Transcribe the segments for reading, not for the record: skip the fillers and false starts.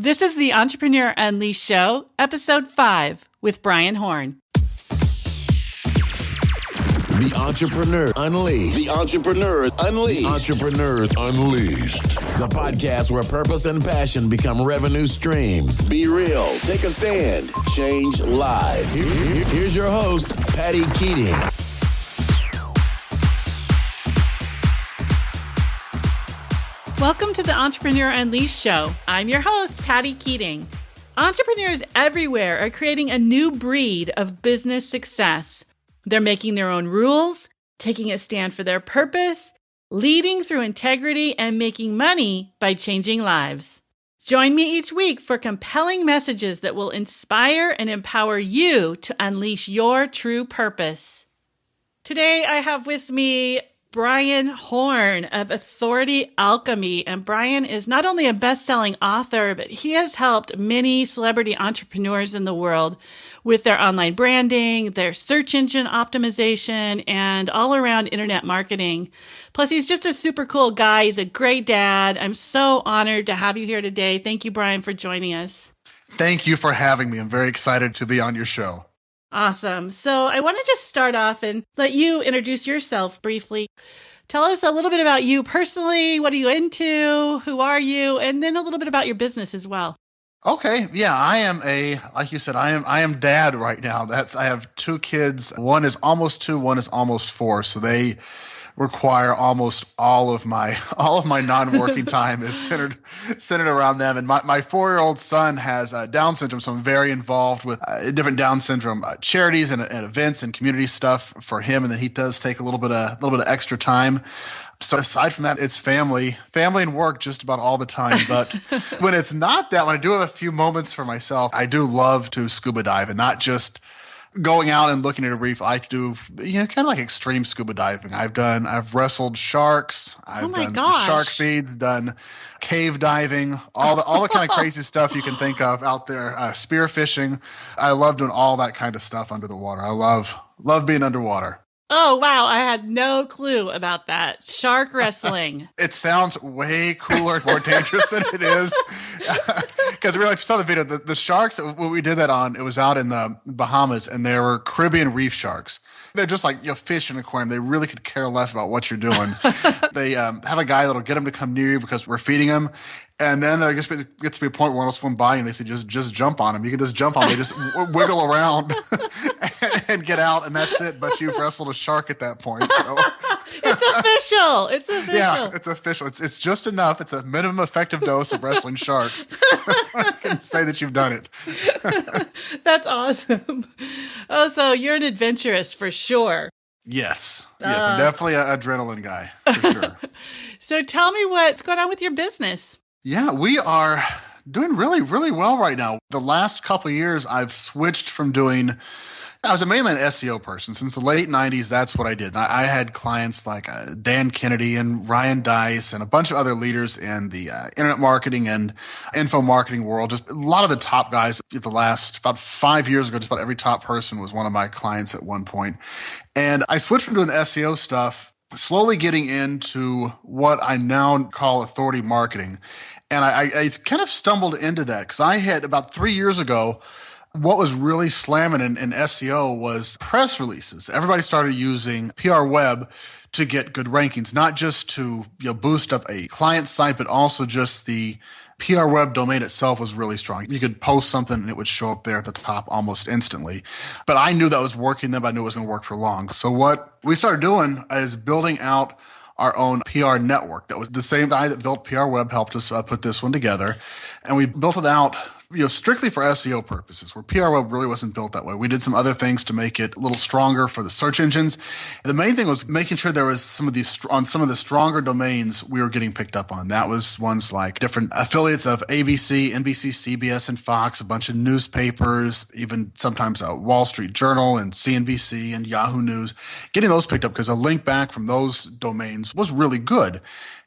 This is the Entrepreneur Unleashed Show, Episode 5, with Brian Horn. The Entrepreneur Unleashed. The Entrepreneur Unleashed. The Entrepreneurs Unleashed. The podcast where purpose and passion become revenue streams. Be real. Take a stand. Change lives. Here's your host, Patty Keating. Welcome to the Entrepreneur Unleashed Show. I'm your host, Patty Keating. Entrepreneurs everywhere are creating a new breed of business success. They're making their own rules, taking a stand for their purpose, leading through integrity, and making money by changing lives. Join me each week for compelling messages that will inspire and empower you to unleash your true purpose. Today, I have with me Brian Horn of Authority Alchemy. And Brian is not only a best-selling author, but he has helped many celebrity entrepreneurs in the world with their online branding, their search engine optimization, and all-around internet marketing. Plus, he's just a super cool guy. He's a great dad. I'm so honored to have you here today. Thank you, Brian, for joining us. Thank you for having me. I'm very excited to be on your show. Awesome. So I want to just start off and let you introduce yourself briefly. Tell us a little bit about you personally. What are you into? Who are you? And then a little bit about your business as well. Okay. Yeah, like you said, I am dad right now. I have two kids. One is almost 2, one is almost 4. So they require almost all of my non-working time is centered around them. And my 4-year-old son has Down syndrome, so I'm very involved with different Down syndrome charities and events and community stuff for him. And then he does take a little bit of extra time. So aside from that, it's family and work just about all the time. But when it's not that, when I do have a few moments for myself, I do love to scuba dive, and not just going out and looking at a reef. I do, kind of like extreme scuba diving. I've wrestled sharks. I've done shark feeds, done cave diving, all the kind of crazy stuff you can think of out there. Spear fishing. I love doing all that kind of stuff under the water. I love being underwater. Oh, wow. I had no clue about that. Shark wrestling. It sounds way cooler and more dangerous than it is. Because really, if you saw the video, the sharks, when we did that on, it was out in the Bahamas, and they were Caribbean reef sharks. They're just like fish in an aquarium. They really could care less about what you're doing. They have a guy that'll get them to come near you because we're feeding them. And then there gets to be a point where they'll swim by and they say, just jump on them. You can just jump on them. They just wiggle around and get out, and that's it. But you've wrestled a shark at that point. So. It's official. It's official. Yeah, it's official. It's just enough. It's a minimum effective dose of wrestling sharks. I can say that you've done it. That's awesome. Oh, so you're an adventurous for sure. Yes, I'm definitely an adrenaline guy for sure. So tell me what's going on with your business. Yeah, we are doing really, really well right now. The last couple of years, I've switched from I was mainly an SEO person. Since the late 90s, that's what I did. I had clients like Dan Kennedy and Ryan Dice and a bunch of other leaders in the internet marketing and info marketing world. Just a lot of the top guys. The last about 5 years ago, just about every top person was one of my clients at one point. And I switched from doing the SEO stuff, slowly getting into what I now call authority marketing. And I kind of stumbled into that because I had about 3 years ago, what was really slamming in SEO was press releases. Everybody started using PR web to get good rankings, not just to boost up a client site, but also just the PR web domain itself was really strong. You could post something and it would show up there at the top almost instantly. But I knew that was working then, but I knew it was going to work for long. So what we started doing is building out our own PR network. That was the same guy that built PR web helped us put this one together. And we built it out strictly for SEO purposes, where PR web really wasn't built that way. We did some other things to make it a little stronger for the search engines. The main thing was making sure there was some of the stronger domains we were getting picked up on. That was ones like different affiliates of ABC, NBC, CBS, and Fox, a bunch of newspapers, even sometimes Wall Street Journal and CNBC and Yahoo News. Getting those picked up because a link back from those domains was really good.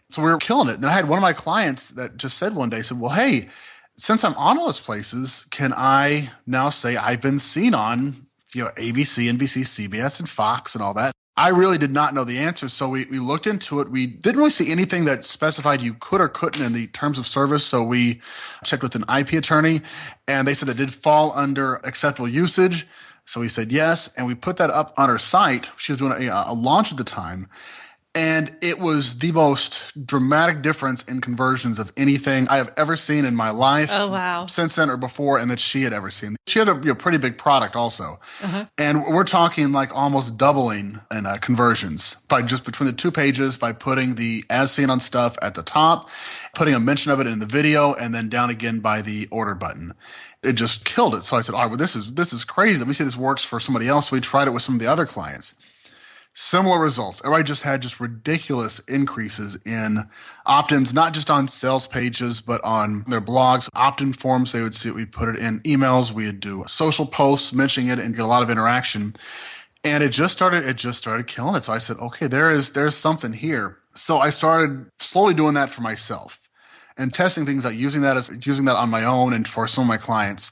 So we were killing it. And I had one of my clients that just said one day, well, hey, since I'm on all those places, can I now say I've been seen on, ABC, NBC, CBS, and Fox and all that? I really did not know the answer. So we looked into it. We didn't really see anything that specified you could or couldn't in the terms of service. So we checked with an IP attorney, and they said it did fall under acceptable usage. So we said yes. And we put that up on her site. She was doing a launch at the time. And it was the most dramatic difference in conversions of anything I have ever seen in my life. Oh, wow. Since then or before, and that she had ever seen. She had a pretty big product also. And we're talking like almost doubling in conversions by just between the two pages, by putting the as seen on stuff at the top, putting a mention of it in the video, and then down again by the order button. It just killed it. So I said, all right, well, this is crazy. Let me see if this works for somebody else. So we tried it with some of the other clients. Similar results. Everybody just had ridiculous increases in opt-ins, not just on sales pages, but on their blogs, opt-in forms. They would see it. We put it in emails. We'd do social posts mentioning it and get a lot of interaction. And it just started killing it. So I said, okay, there's something here. So I started slowly doing that for myself and testing things like using that on my own and for some of my clients,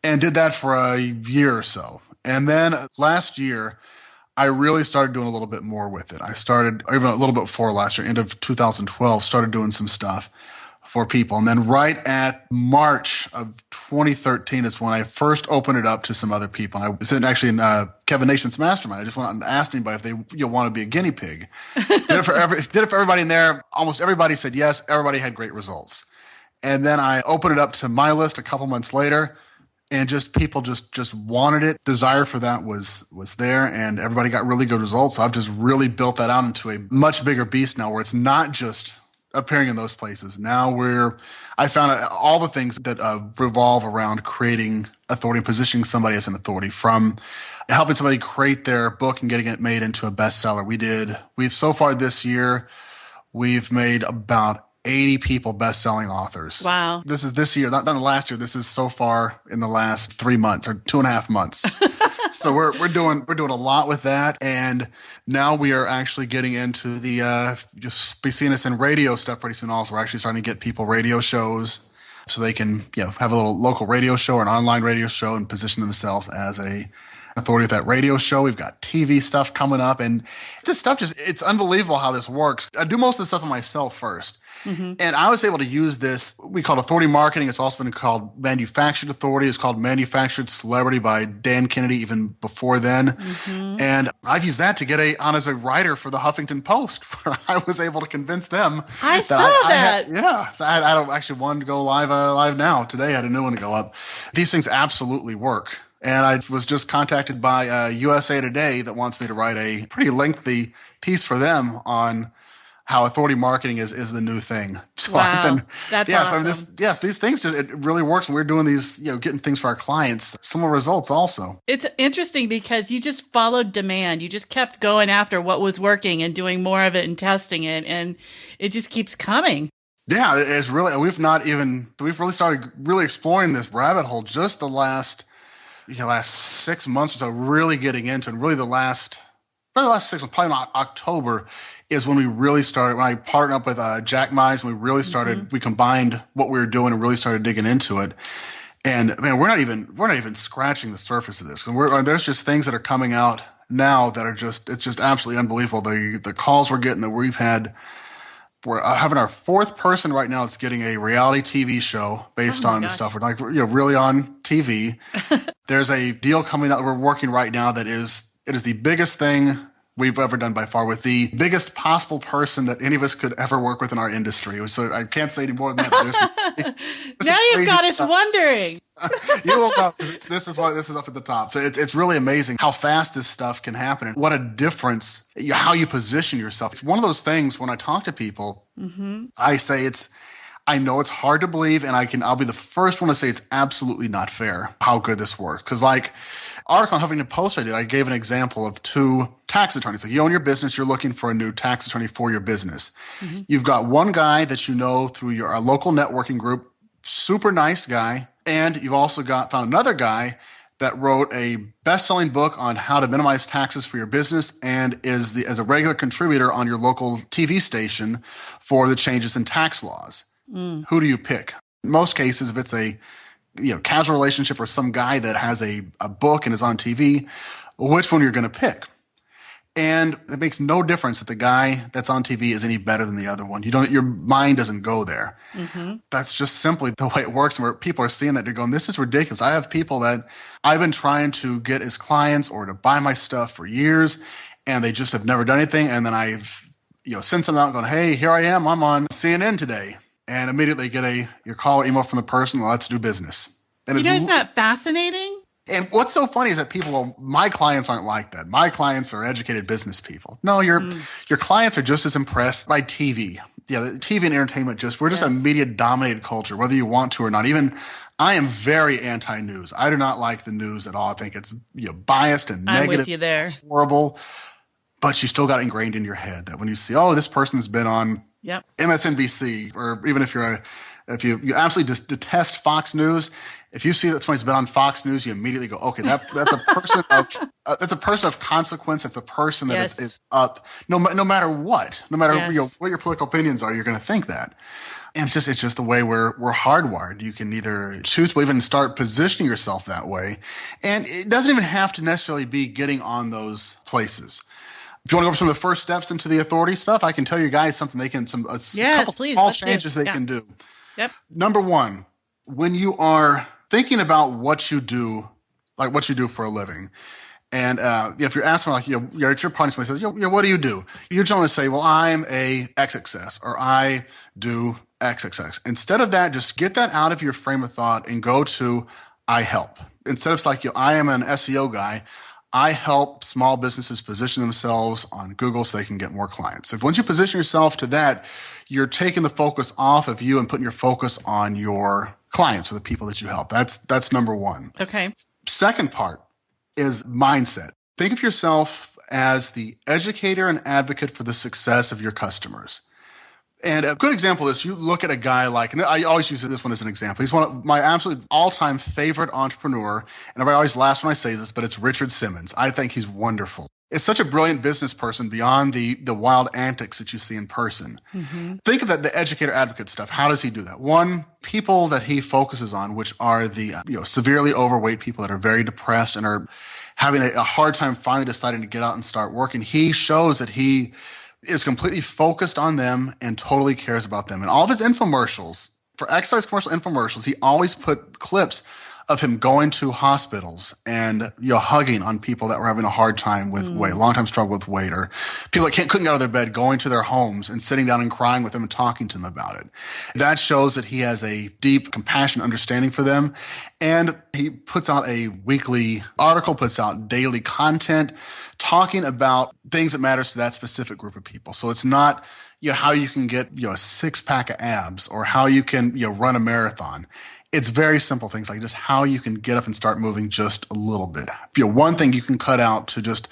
and did that for a year or so. And then last year, I really started doing a little bit more with it. I started, even a little bit before last year, end of 2012, started doing some stuff for people. And then right at March of 2013 is when I first opened it up to some other people. And I was actually in Kevin Nation's mastermind. I just went out and asked anybody if they want to be a guinea pig. Did it for everybody in there. Almost everybody said yes. Everybody had great results. And then I opened it up to my list a couple months later. And people just wanted it. Desire for that was there, and everybody got really good results. So I've just really built that out into a much bigger beast now, where it's not just appearing in those places. Now I found all the things that revolve around creating authority and positioning somebody as an authority, from helping somebody create their book and getting it made into a bestseller. We've so far this year, we've made about 80 people best-selling authors. Wow. This is this year, not the last year. This is so far in the last 3 months or 2.5 months. So we're doing a lot with that. And now we are actually getting into the, just be seeing us in radio stuff pretty soon also. We're actually starting to get people radio shows so they can, have a little local radio show or an online radio show and position themselves as a authority with that radio show. We've got TV stuff coming up, and this stuff it's unbelievable how this works. I do most of the stuff on myself first. And I was able to use this, we call it authority marketing. It's also been called manufactured authority. It's called manufactured celebrity by Dan Kennedy, even before then. And I've used that to get on as a writer for the Huffington Post, where I was able to convince them. I saw that. So I had actually one to go live now. Today I had a new one to go up. These things absolutely work. And I was just contacted by USA Today that wants me to write a pretty lengthy piece for them on how authority marketing is the new thing. So wow. That's awesome. So these things it really works. And we're doing these, getting things for our clients. Similar results also. It's interesting because you just followed demand. You just kept going after what was working and doing more of it and testing it. And it just keeps coming. Yeah, it's really, we've really started really exploring this rabbit hole just the last 6 months or so, really getting into it. And really the last 6 months, probably in October, is when we really started, when I partnered up with Jack Mize, and we really started, we combined what we were doing and really started digging into it. And man, we're not even scratching the surface of this. And there's just things that are coming out now that are it's just absolutely unbelievable. The calls we're getting that we're having our fourth person right now that's getting a reality TV show based on the stuff. We're really on TV. There's a deal coming out that we're working right now that it is the biggest thing we've ever done by far, with the biggest possible person that any of us could ever work with in our industry. So I can't say any more than that. Now you've got us wondering. You will know, because this is up at the top. So it's really amazing how fast this stuff can happen and what a difference, how you position yourself. It's one of those things when I talk to people, I say I know it's hard to believe, and I'll be the first one to say it's absolutely not fair how good this works. Because article on Huffington Post I gave an example of 2 tax attorneys. Like, you own your business, you're looking for a new tax attorney for your business. You've got one guy that you know through your local networking group, super nice guy, and you've also found another guy that wrote a best-selling book on how to minimize taxes for your business and is as a regular contributor on your local TV station for the changes in tax laws. Who do you pick? In most cases, if it's a casual relationship or some guy that has a book and is on TV, which one you're going to pick? And it makes no difference that the guy that's on TV is any better than the other one. Your mind doesn't go there. Mm-hmm. That's just simply the way it works. And where people are seeing that, they're going, this is ridiculous. I have people that I've been trying to get as clients or to buy my stuff for years, and they just have never done anything. And then I've, sent something out going, hey, here I am. I'm on CNN today. And immediately get your call or email from the person, let's do business. And isn't that fascinating? And what's so funny is that my clients aren't like that. My clients are educated business people. No, your clients are just as impressed by TV. Yeah, the TV and entertainment we're just a media-dominated culture, whether you want to or not. Even I am very anti-news. I do not like the news at all. I think it's biased and negative. I'm with you there. Horrible. But you still got ingrained in your head that when you see, this person's been on MSNBC, or even if you absolutely detest Fox News, if you see that somebody's been on Fox News, you immediately go, okay, that's a person of consequence. That's a person that is up, no matter what, no matter what your political opinions are, you're going to think that. And it's just the way we're hardwired. You can either choose to even start positioning yourself that way, and it doesn't even have to necessarily be getting on those places. If you want to go over some of the first steps into the authority stuff, I can tell you guys something a couple small changes they can do. Yep. Number one, when you are thinking about what you do, like what you do for a living, and if you're asking, you're at your party, somebody says, what do you do? You're generally say, well, I'm a XXS, or I do XXX. Instead of that, just get that out of your frame of thought and go to I help. Instead of I am an SEO guy, I help small businesses position themselves on Google so they can get more clients. So once you position yourself to that, you're taking the focus off of you and putting your focus on your clients or the people that you help. That's number one. Okay. Second part is mindset. Think of yourself as the educator and advocate for the success of your customers. And a good example is you look at a guy and I always use this one as an example. He's one of my absolute all-time favorite entrepreneur. And everybody always laughs when I say this, but it's Richard Simmons. I think he's wonderful. It's such a brilliant business person beyond the wild antics that you see in person. Mm-hmm. Think of that, the educator advocate stuff. How does he do that? One, people that he focuses on, which are the severely overweight people that are very depressed and are having a hard time finally deciding to get out and start working. He shows that he is completely focused on them and totally cares about them. And all of his infomercials, for exercise commercial infomercials, he always put clips of him going to hospitals and hugging on people that were having a hard time with weight, long time struggle with weight, or people that couldn't get out of their bed, going to their homes and sitting down and crying with them and talking to them about it. That shows that he has a deep compassion, understanding for them. And he puts out a weekly article, puts out daily content, talking about things that matters to that specific group of people. So it's not how you can get a 6-pack of abs or how you can run a marathon. It's very simple things like just how you can get up and start moving just a little bit. One thing you can cut out to just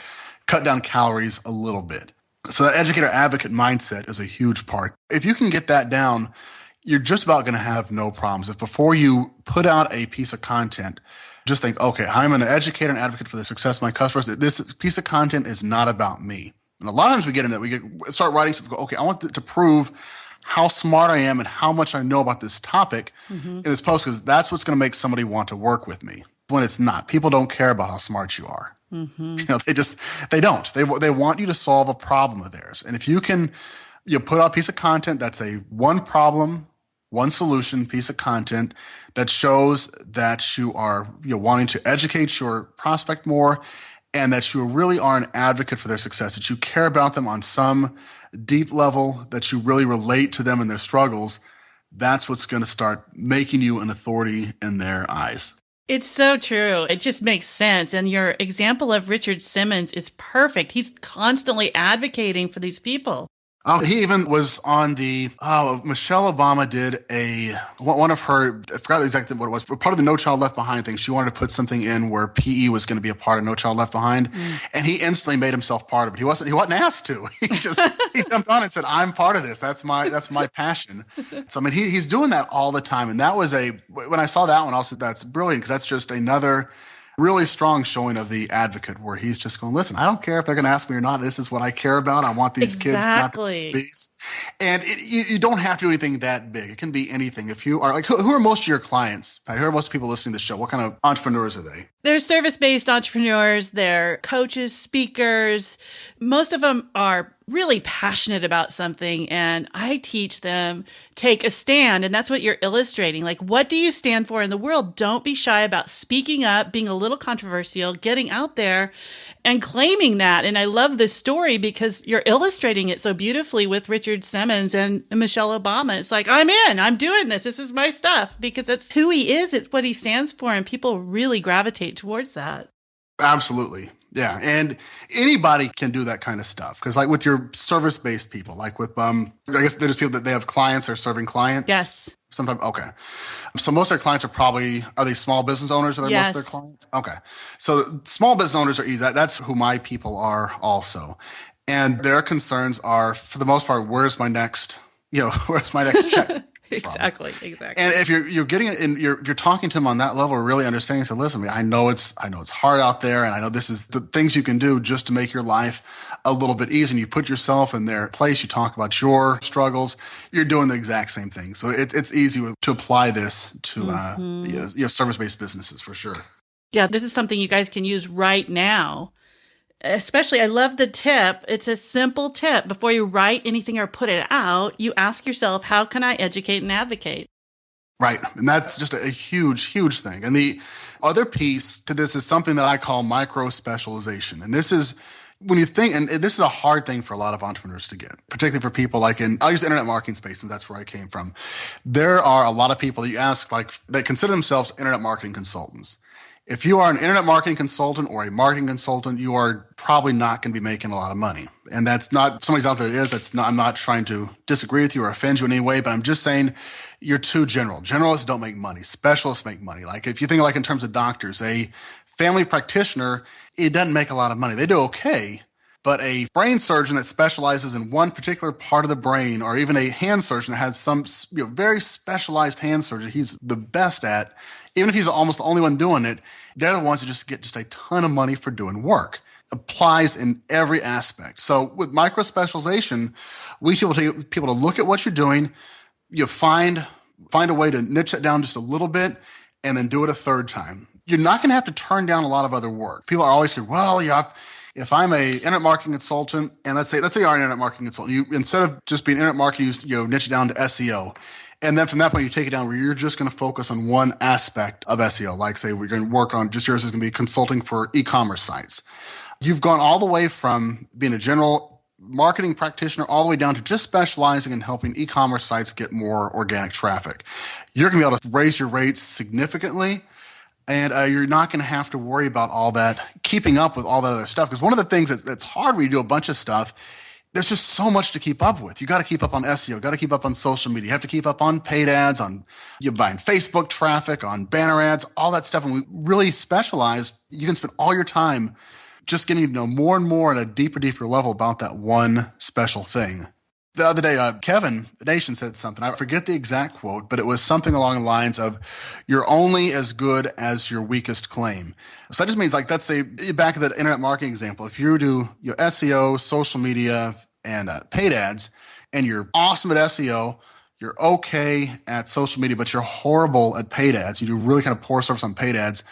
cut down calories a little bit. So that educator advocate mindset is a huge part. If you can get that down, you're just about going to have no problems. If before you put out a piece of content, just think, okay, I'm an educator and advocate for the success of my customers. This piece of content is not about me. And a lot of times we get into it, start writing something, go, okay, I want to prove how smart I am and how much I know about this topic in this post, because that's what's going to make somebody want to work with me. When it's not, people don't care about how smart you are. Mm-hmm. They don't. They want you to solve a problem of theirs. And if you can, put out a piece of content that's a one problem, one solution piece of content that shows that you are wanting to educate your prospect more, and that you really are an advocate for their success, that you care about them on some deep level, that you really relate to them and their struggles, that's what's going to start making you an authority in their eyes. It's so true. It just makes sense. And your example of Richard Simmons is perfect. He's constantly advocating for these people. Oh, he even was on Michelle Obama did one of her, I forgot exactly what it was, but part of the No Child Left Behind thing, she wanted to put something in where PE was going to be a part of No Child Left Behind. And he instantly made himself part of it. He wasn't asked to. He jumped on and said, I'm part of this. That's my passion. So, he's doing that all the time. And that was when I saw that one, I said, that's brilliant, because that's just another really strong showing of the advocate where he's just going, listen, I don't care if they're going to ask me or not. This is what I care about. I want these kids not to be Exactly. obese. And you don't have to do anything that big. It can be anything. If you are like, who are most of your clients? Patty? Who are most people listening to the show? What kind of entrepreneurs are they? They're service-based entrepreneurs. They're coaches, speakers. Most of them are really passionate about something, and I teach them take a stand, and that's what you're illustrating. Like, what do you stand for in the world? Don't be shy about speaking up, being a little controversial, getting out there and claiming that. And I love this story because you're illustrating it so beautifully with Richard Simmons and Michelle Obama. It's like, I'm doing this. This is my stuff because it's who he is. It's what he stands for. And people really gravitate towards that. Absolutely. Yeah. And anybody can do that kind of stuff. Because like with your service-based people, like with, I guess they're just people that they have clients, they're serving clients. Yes. Sometimes, okay. So most of their clients are they small business owners? Are they most of their Yes. clients? Okay. So small business owners are easy. That's who my people are also. And their concerns are, for the most part, where's my next check? Exactly. And if you're getting it and you're talking to them on that level, really understanding, so listen, I know it's hard out there, and I know this is the things you can do just to make your life a little bit easier. And you put yourself in their place. You talk about your struggles. You're doing the exact same thing. So it's easy to apply this to service-based businesses for sure. Yeah, this is something you guys can use right now. Especially, I love the tip. It's a simple tip. Before you write anything or put it out, you ask yourself, how can I educate and advocate? Right. And that's just a huge, huge thing. And the other piece to this is something that I call micro specialization. And this is when you think, and this is a hard thing for a lot of entrepreneurs to get, particularly for people like I'll use the internet marketing space, since that's where I came from. There are a lot of people that you ask, like, that consider themselves internet marketing consultants. If you are an internet marketing consultant or a marketing consultant, you are probably not going to be making a lot of money. And that's not, somebody's out there that is, I'm not trying to disagree with you or offend you in any way, but I'm just saying you're too general. Generalists don't make money. Specialists make money. Like if you think like in terms of doctors, a family practitioner, it doesn't make a lot of money. They do okay. But a brain surgeon that specializes in one particular part of the brain, or even a hand surgeon that has some very specialized hand surgery he's the best at, even if he's almost the only one doing it, they're the ones who just get just a ton of money for doing work. Applies in every aspect. So with micro specialization, we tell people to look at what you're doing. You find a way to niche that down just a little bit, and then do it a third time. You're not going to have to turn down a lot of other work. People are always going, well, yeah. If I'm a internet marketing consultant, and let's say you're an internet marketing consultant, you instead of just being internet marketing, you niche it down to SEO. And then from that point, you take it down where you're just going to focus on one aspect of SEO. Like say we're going to work on just yours is going to be consulting for e-commerce sites. You've gone all the way from being a general marketing practitioner all the way down to just specializing in helping e-commerce sites get more organic traffic. You're going to be able to raise your rates significantly. And you're not going to have to worry about all that, keeping up with all that other stuff. Because one of the things that's hard when you do a bunch of stuff, there's just so much to keep up with. You got to keep up on SEO, got to keep up on social media, you have to keep up on paid ads, on you're buying Facebook traffic, on banner ads, all that stuff. And we really specialize. You can spend all your time just getting to know more and more at a deeper level about that one special thing. The other day, Kevin, the Nation, said something. I forget the exact quote, but it was something along the lines of, you're only as good as your weakest claim. So that just means, like, let's say, back to that internet marketing example, if you do your SEO, social media, and paid ads, and you're awesome at SEO, you're okay at social media, but you're horrible at paid ads, you do really kind of poor service on paid ads,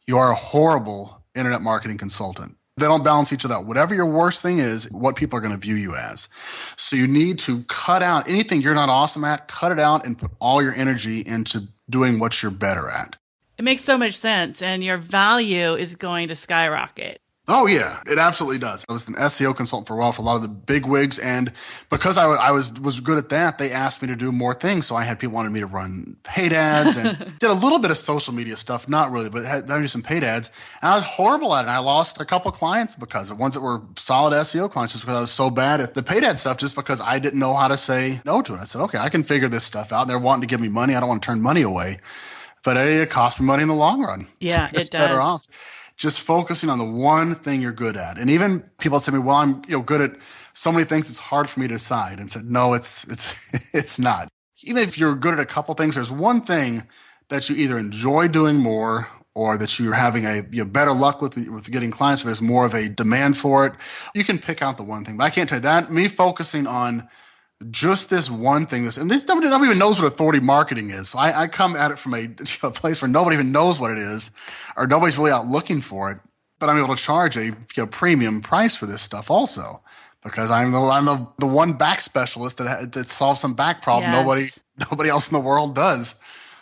you are a horrible internet marketing consultant. They don't balance each other out. Whatever your worst thing is, what people are going to view you as. So you need to cut out anything you're not awesome at, cut it out, and put all your energy into doing what you're better at. It makes so much sense, and your value is going to skyrocket. Oh, yeah, it absolutely does. I was an SEO consultant for a while for a lot of the big wigs, and because I was good at that, they asked me to do more things. So I had people wanted me to run paid ads and did a little bit of social media stuff, not really, but had to do some paid ads. And I was horrible at it. And I lost a couple of clients because of ones that were solid SEO clients, just because I was so bad at the paid ad stuff, just because I didn't know how to say no to it. I said, okay, I can figure this stuff out. They're wanting to give me money. I don't want to turn money away, but it cost me money in the long run. Yeah, It's it does. better off just focusing on the one thing you're good at. And even people say to me, well, I'm good at so many things, it's hard for me to decide. And said, no, it's not. Even if you're good at a couple things, there's one thing that you either enjoy doing more or that you're having better luck with getting clients, or there's more of a demand for it. You can pick out the one thing. But I can't tell you that. Me focusing on just this one thing, nobody even knows what authority marketing is. So I come at it from a place where nobody even knows what it is, or nobody's really out looking for it. But I'm able to charge a premium price for this stuff also, because I'm the one back specialist that solves some back problem nobody else in the world does.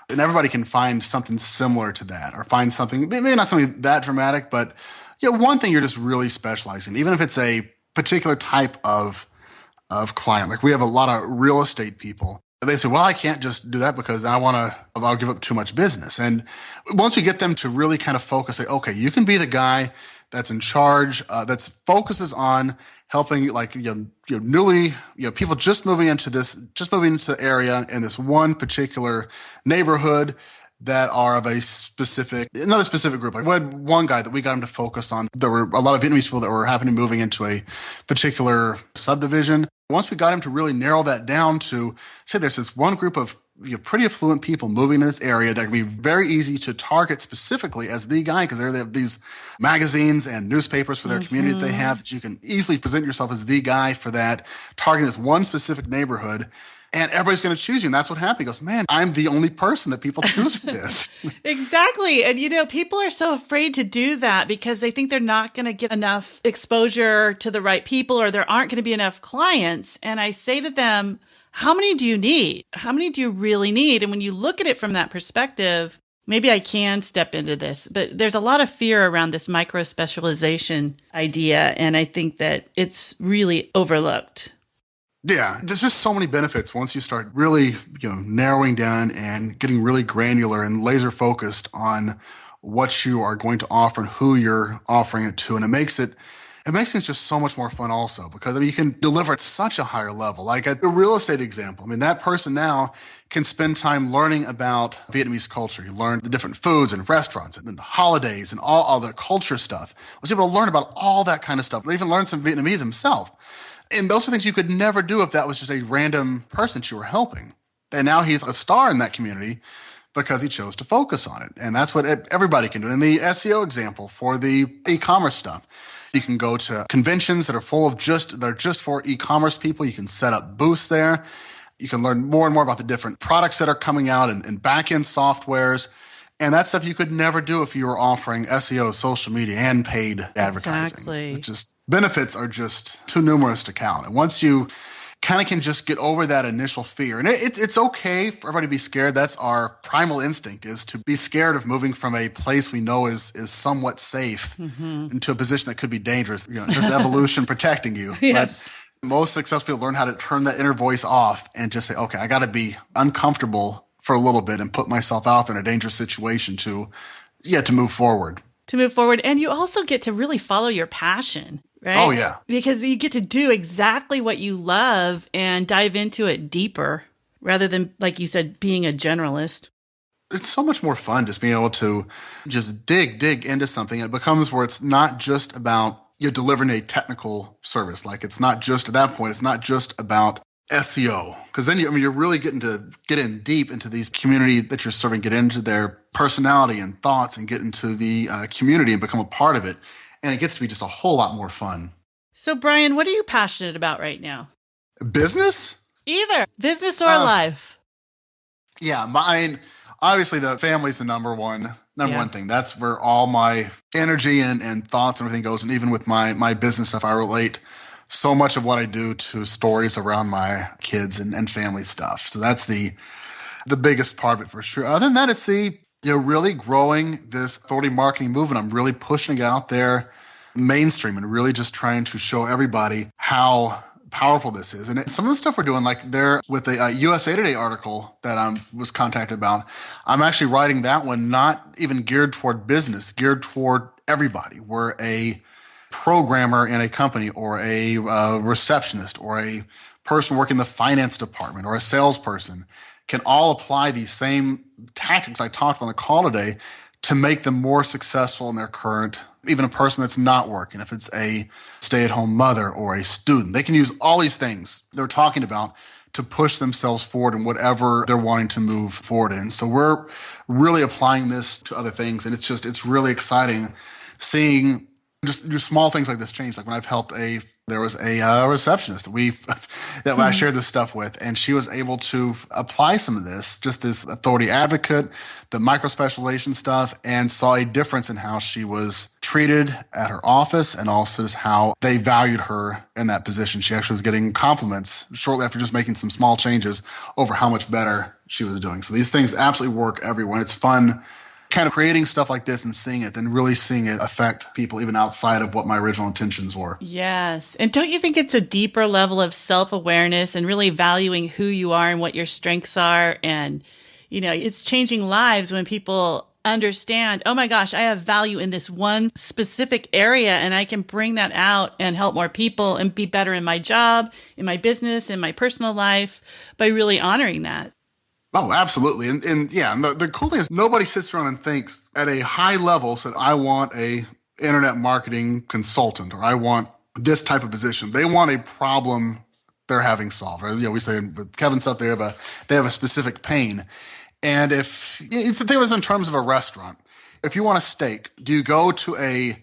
And everybody can find something similar to that, or find something, maybe not something that dramatic, but one thing you're just really specializing in, even if it's a particular type of client. Like we have a lot of real estate people. They say, well, I can't just do that because I'll give up too much business. And once we get them to really kind of focus, say, okay, you can be the guy that's in charge, that focuses on helping people just moving into the area in this one particular neighborhood that are of another specific group. Like we had one guy that we got him to focus on. There were a lot of Vietnamese people that were happening moving into a particular subdivision. Once we got him to really narrow that down to say there's this one group of pretty affluent people moving in this area that can be very easy to target specifically as the guy, because they have these magazines and newspapers for their community that they have, that you can easily present yourself as the guy for that, targeting this one specific neighborhood. And everybody's going to choose you. And that's what happened. He goes, man, I'm the only person that people choose for this. Exactly. And, people are so afraid to do that because they think they're not going to get enough exposure to the right people, or there aren't going to be enough clients. And I say to them, how many do you need? How many do you really need? And when you look at it from that perspective, maybe I can step into this, but there's a lot of fear around this micro specialization idea. And I think that it's really overlooked. Yeah, there's just so many benefits once you start really, narrowing down and getting really granular and laser focused on what you are going to offer and who you're offering it to. And it makes things just so much more fun also, because you can deliver at such a higher level. Like at the real estate example, that person now can spend time learning about Vietnamese culture. You learn the different foods and restaurants and the holidays and all the culture stuff. Was able to learn about all that kind of stuff. They even learn some Vietnamese himself. And those are things you could never do if that was just a random person you were helping. And now he's a star in that community because he chose to focus on it. And that's what everybody can do. In the SEO example for the e-commerce stuff, you can go to conventions that are just for e-commerce people. You can set up booths there. You can learn more and more about the different products that are coming out and back-end softwares. And that's stuff you could never do if you were offering SEO, social media, and paid advertising. Exactly. It's just benefits are just too numerous to count. And once you kind of can just get over that initial fear, and it's okay for everybody to be scared. That's our primal instinct, is to be scared of moving from a place we know is somewhat safe into a position that could be dangerous. There's evolution protecting you. Yes. But most successful people learn how to turn that inner voice off and just say, okay, I got to be uncomfortable for a little bit and put myself out there in a dangerous situation to move forward. To move forward. And you also get to really follow your passion, right? Oh, yeah. Because you get to do exactly what you love and dive into it deeper rather than, like you said, being a generalist. It's so much more fun just being able to just dig into something. It becomes where it's not just about delivering a technical service. Like it's not just, at that point, it's not just about SEO, because then you're really getting to get in deep into these community that you're serving, get into their personality and thoughts, and get into the community and become a part of it. And it gets to be just a whole lot more fun. So, Brian, what are you passionate about right now? Business? Either business or life. Yeah, mine. Obviously, the family's the number one thing. That's where all my energy and thoughts and everything goes. And even with my business stuff, I relate so much of what I do to stories around my kids and family stuff. So that's the biggest part of it for sure. Other than that, it's the really growing this authority marketing movement. I'm really pushing it out there mainstream and really just trying to show everybody how powerful this is. And some of the stuff we're doing, like there with the USA Today article that I was contacted about, I'm actually writing that one not even geared toward business, geared toward everybody. We're a programmer in a company, or a receptionist, or a person working in the finance department, or a salesperson can all apply these same tactics I talked about on the call today to make them more successful in their current, even a person that's not working. If it's a stay-at-home mother or a student, they can use all these things they're talking about to push themselves forward in whatever they're wanting to move forward in. So we're really applying this to other things. And it's really exciting seeing just small things like this change. Like when I've helped there was a receptionist that I shared this stuff with, and she was able to apply some of this, just this authority advocate, the micro specialization stuff, and saw a difference in how she was treated at her office and also just how they valued her in that position. She actually was getting compliments shortly after just making some small changes over how much better she was doing. So these things absolutely work everywhere. It's fun kind of creating stuff like this and seeing it, then really seeing it affect people even outside of what my original intentions were. Yes. And don't you think it's a deeper level of self-awareness and really valuing who you are and what your strengths are? And, it's changing lives when people understand, oh my gosh, I have value in this one specific area and I can bring that out and help more people and be better in my job, in my business, in my personal life by really honoring that. Oh, absolutely. And the cool thing is nobody sits around and thinks at a high level, said, I want a internet marketing consultant, or I want this type of position. They want a problem they're having solved. Right? We say with Kevin's stuff, they have a specific pain. And if you think of this in terms of a restaurant, if you want a steak, do you go to a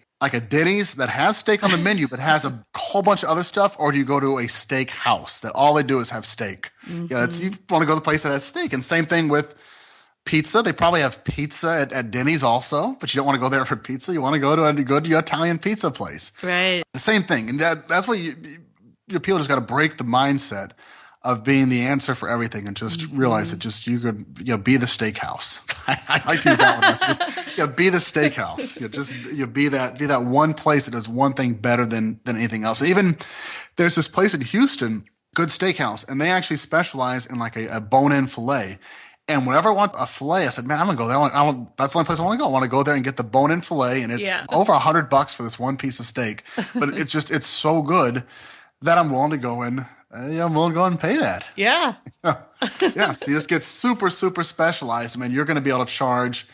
Denny's that has steak on the menu but has a whole bunch of other stuff, or do you go to a steak house that all they do is have steak? Mm-hmm. You want to go to the place that has steak. And same thing with pizza. They probably have pizza at Denny's also, but you don't want to go there for pizza. You want to go to your Italian pizza place. Right. The same thing. And that's what your people just got to break the mindset of being the answer for everything and just realize that just you could be the steakhouse. I like to use that one. Just be the steakhouse. Be that one place that does one thing better than anything else. Even there's this place in Houston, Good Steakhouse, and they actually specialize in like a bone-in filet. And whenever I want a filet, I said, man, I'm gonna go there. That's the only place I want to go. I want to go there and get the bone-in filet, and it's over $100 for this one piece of steak. But it's so good that I'm willing to go in. I'm willing to go and pay that. Yeah. So you just get super, super specialized. I mean, you're going to be able to charge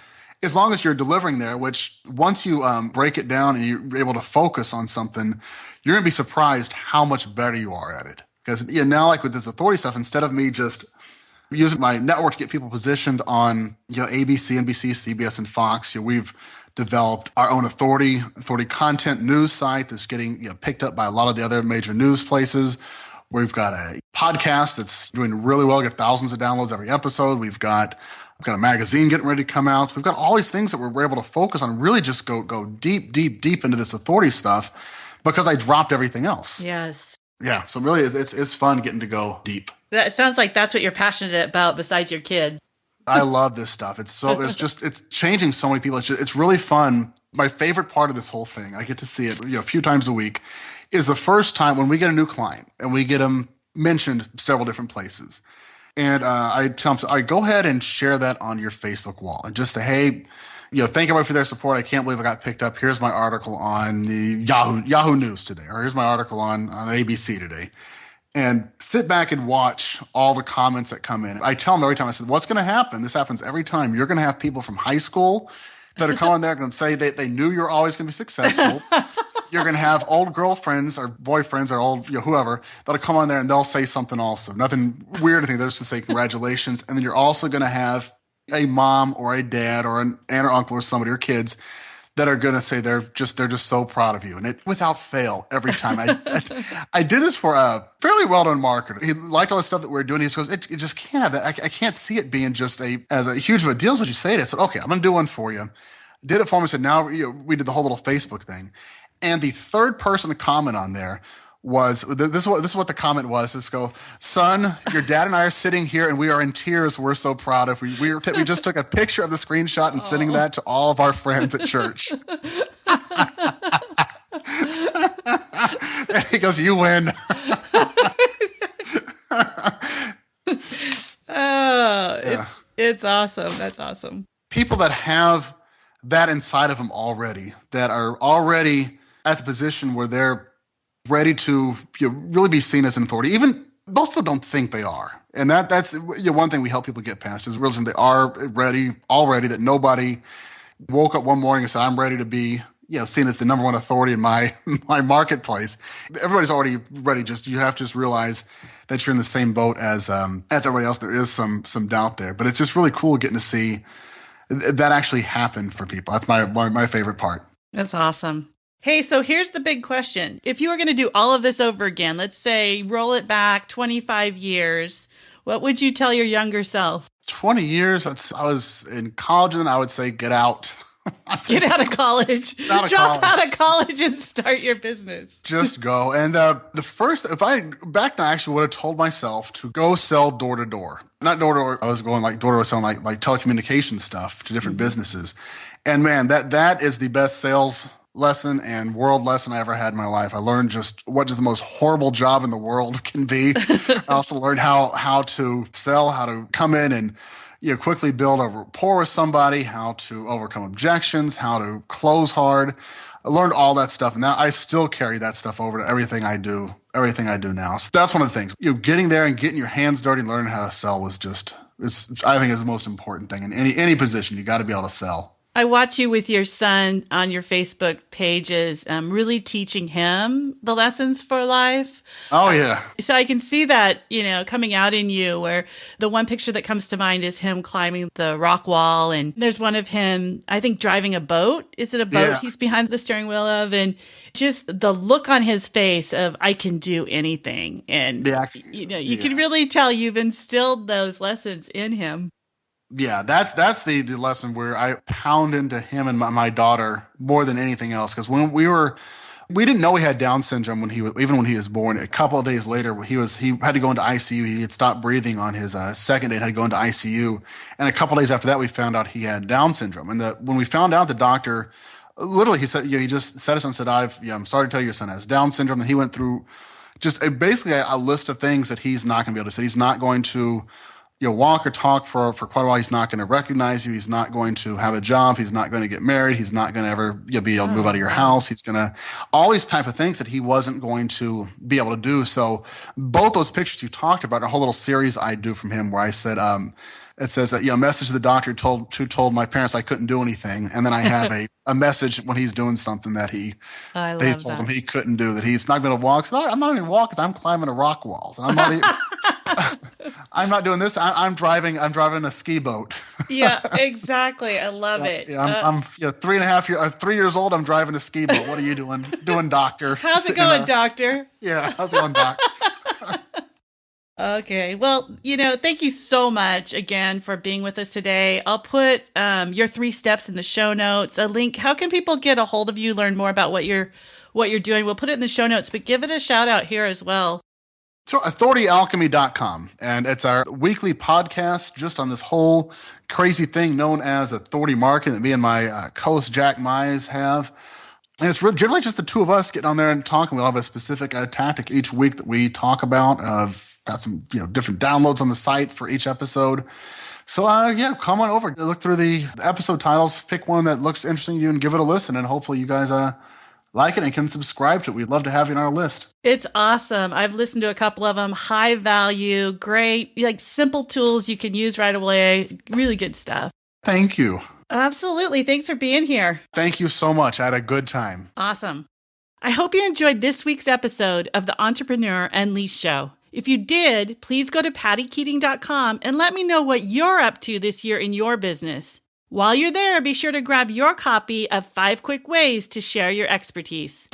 as long as you're delivering there, which once you break it down and you're able to focus on something, you're going to be surprised how much better you are at it. Because now, like with this authority stuff, instead of me just using my network to get people positioned on ABC, NBC, CBS, and Fox, we've developed our own authority content news site that's getting picked up by a lot of the other major news places. We've got a podcast that's doing really well, get thousands of downloads every episode. We've got a magazine getting ready to come out. So we've got all these things that we're able to focus on, really just go deep, deep, deep into this authority stuff because I dropped everything else. Yes. Yeah. So really it's fun getting to go deep. It sounds like that's what you're passionate about besides your kids. I love this stuff. It's changing so many people. It's really fun. My favorite part of this whole thing, I get to see it a few times a week, is the first time when we get a new client and we get them mentioned several different places. And I tell them, I go ahead and share that on your Facebook wall and just say, hey, thank everybody for their support. I can't believe I got picked up. Here's my article on the Yahoo News today, or here's my article on ABC today. And sit back and watch all the comments that come in. I tell them every time, I said, what's going to happen? This happens every time. You're going to have people from high school that are coming there going to say they knew you're always going to be successful. You're going to have old girlfriends or boyfriends or old whoever that'll come on there and they'll say something also. Nothing weird. I think they're just going to say congratulations. And then you're also going to have a mom or a dad or an aunt or uncle or somebody or kids that are going to say they're just so proud of you. And it without fail every time. I did this for a fairly well-known marketer. He liked all the stuff that we were doing. He just goes, it just can't have that. I can't see it being just as a huge of a deal as what you say. I said, okay, I'm going to do one for you. Did it for him. I said, now we did the whole little Facebook thing. And the third person to comment on there was, this is what the comment was. Just go, son, your dad and I are sitting here and we are in tears. We're so proud of you. We just took a picture of the screenshot and sending that to all of our friends at church. And he goes, you win. It's awesome. That's awesome. People that have that inside of them already, that are already at the position where they're ready to really be seen as an authority. Even most people don't think they are. And that's one thing we help people get past is realizing they are ready already, that nobody woke up one morning and said, I'm ready to be seen as the number one authority in my marketplace. Everybody's already ready. You have to just realize that you're in the same boat as everybody else. There is some doubt there, but it's just really cool getting to see that actually happen for people. That's my favorite part. That's awesome. Hey, so here's the big question. If you were going to do all of this over again, let's say roll it back 25 years, what would you tell your younger self? 20 years, I was in college, and then I would say get out. Get out of college. Drop out of college and start your business. Just go. And back then I actually would have told myself to go sell door to door. Not door to door. I was going like door to door selling like telecommunication stuff to different businesses. And man, that is the best sales lesson and world lesson I ever had in my life. I learned just what is the most horrible job in the world can be. I also learned how to sell, how to come in and quickly build a rapport with somebody, how to overcome objections, how to close hard. I learned all that stuff, and now I still carry that stuff over to everything I do now. So that's one of the things. Getting there and getting your hands dirty and learning how to sell was I think is the most important thing in any position. You got to be able to sell. I watch you with your son on your Facebook pages, really teaching him the lessons for life. Oh, yeah. So I can see that, coming out in you, where the one picture that comes to mind is him climbing the rock wall. And there's one of him, I think, driving a boat. Is it a boat he's behind the steering wheel of? And just the look on his face of, I can do anything. And, you can really tell you've instilled those lessons in him. Yeah, that's the lesson where I pound into him and my daughter more than anything else. Because when we didn't know he had Down syndrome even when he was born. A couple of days later, he had to go into ICU. He had stopped breathing on his second day and had to go into ICU. And a couple of days after that, we found out he had Down syndrome. And when we found out, the doctor literally he said, he just sat us and said, I'm sorry to tell you your son has Down syndrome. And he went through just basically a list of things that he's not going to be able to say. He's not going to walk or talk for quite a while. He's not going to recognize you. He's not going to have a job. He's not going to get married. He's not going to ever be able to move out of your house. He's going to all these type of things that he wasn't going to be able to do. So both those pictures you talked about, a whole little series I do from him where I said, it says that, message to the doctor who told my parents I couldn't do anything. And then I have a message when he's doing something that they told him he couldn't do, that he's not going to walk. So I'm not even walking. I'm climbing a rock walls. And I'm not even, I'm not doing this. I'm driving a ski boat. Yeah, exactly. I love it. Yeah, I'm 3 years old. I'm driving a ski boat. What are you doing, doctor? How's it going, doctor? Yeah, how's it going, doc? Okay. Well, thank you so much again for being with us today. I'll put your 3 steps in the show notes, a link. How can people get a hold of you, learn more about what you're doing? We'll put it in the show notes, but give it a shout out here as well. So authorityalchemy.com, and it's our weekly podcast just on this whole crazy thing known as authority marketing that me and my co-host Jack Mize have. And it's generally just the two of us getting on there and talking. We'll have a specific tactic each week that we talk about. Got some different downloads on the site for each episode. So come on over, look through the episode titles, pick one that looks interesting to you and give it a listen, and hopefully you guys like it and can subscribe to it. We'd love to have you on our list. It's awesome. I've listened to a couple of them. High value, great, simple tools you can use right away. Really good stuff. Thank you. Absolutely. Thanks for being here. Thank you so much. I had a good time. Awesome. I hope you enjoyed this week's episode of the Entrepreneur Unleashed Show. If you did, please go to pattykeating.com and let me know what you're up to this year in your business. While you're there, be sure to grab your copy of 5 Quick Ways to Share Your Expertise.